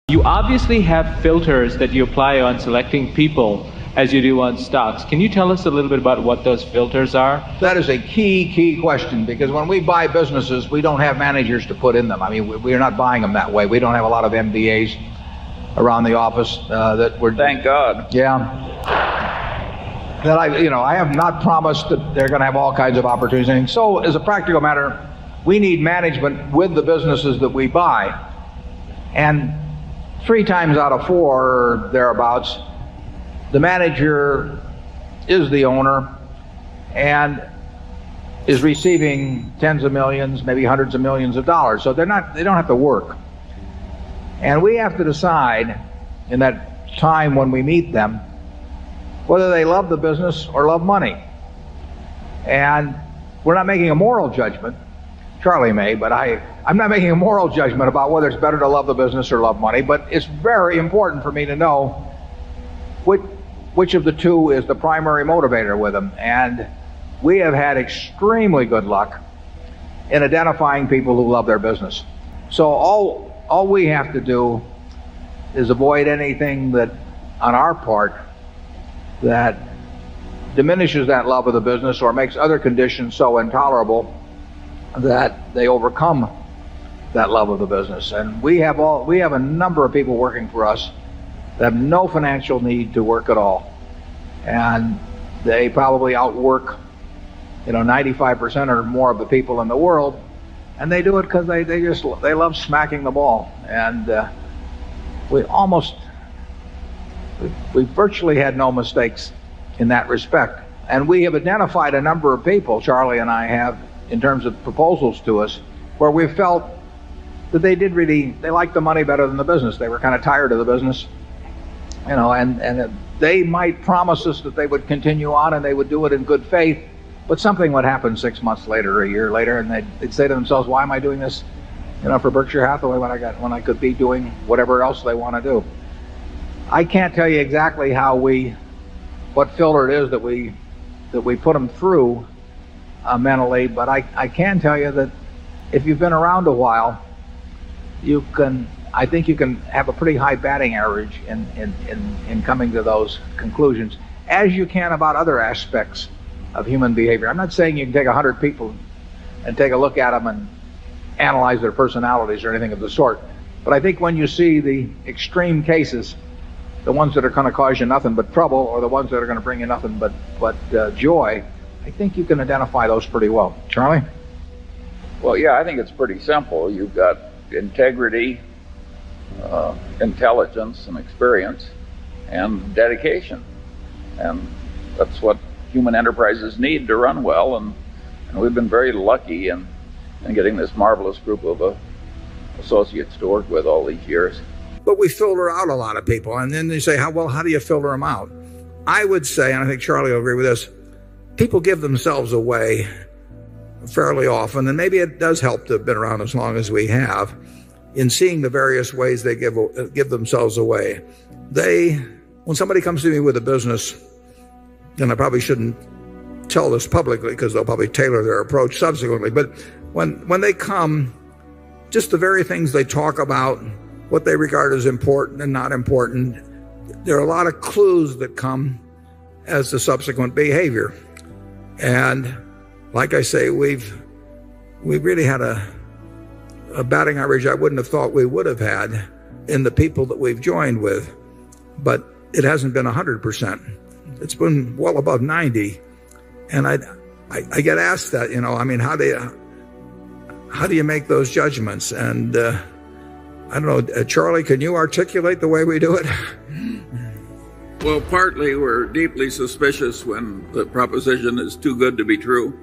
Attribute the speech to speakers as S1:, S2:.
S1: You obviously have filters that you apply on selecting people as you do on stocks. Can you tell us a little bit about what those filters are?
S2: That is a key question, because when we buy businesses, we don't have managers to put in them. I mean, we're not buying them that way. We don't have a lot of MBAs around the office that we're...
S3: Thank God.
S2: Yeah. That I have not promised that they're going to have all kinds of opportunities. So, as a practical matter, we need management with the businesses that we buy. And 3 times out of 4 or thereabouts, the manager is the owner and is receiving tens of millions, maybe hundreds of millions of dollars. So they don't have to work. And we have to decide in that time when we meet them whether they love the business or love money. And we're not making a moral judgment. Charlie may, but I'm not making a moral judgment about whether it's better to love the business or love money. But it's very important for me to know which of the two is the primary motivator with them. And we have had extremely good luck in identifying people who love their business. So all we have to do is avoid anything that, on our part, that diminishes that love of the business or makes other conditions so intolerable that they overcome that love of the business. And we have a number of people working for us that have no financial need to work at all, and they probably outwork 95% or more of the people in the world, and they do it because they love smacking the ball. And we virtually had no mistakes in that respect. And we have identified a number of people, Charlie and I have, in terms of proposals to us, where we felt that they liked the money better than the business. They were kind of tired of the business, and they might promise us that they would continue on and they would do it in good faith, but something would happen 6 months later or a year later, and they'd say to themselves, why am I doing this for Berkshire Hathaway when I could be doing whatever else they want to do? I can't tell you exactly what filter it is that we put them through mentally, but I can tell you that if you've been around a while, I think you can have a pretty high batting average in coming to those conclusions, as you can about other aspects of human behavior. I'm not saying you can take 100 people and take a look at them and analyze their personalities or anything of the sort, but I think when you see the extreme cases, the ones that are going to cause you nothing but trouble, or the ones that are going to bring you nothing but joy, I think you can identify those pretty well. Charlie?
S3: Well, yeah, I think it's pretty simple. You've got integrity, intelligence and experience, and dedication. And that's what human enterprises need to run well. And we've been very lucky in getting this marvelous group of associates to work with all these years.
S2: But we filter out a lot of people. And then they say, how do you filter them out? I would say, and I think Charlie will agree with this, people give themselves away fairly often, and maybe it does help to have been around as long as we have, in seeing the various ways they give themselves away. When somebody comes to me with a business, and I probably shouldn't tell this publicly because they'll probably tailor their approach subsequently, but when they come, just the very things they talk about, what they regard as important and not important, there are a lot of clues that come as to subsequent behavior. And like I say, we've really had a batting average I wouldn't have thought we would have had in the people that we've joined with, but it hasn't been 100%. It's been well above 90. And I get asked that, how do you make those judgments? And I don't know, Charlie, can you articulate the way we do it?
S3: Well, partly we're deeply suspicious when the proposition is too good to be true.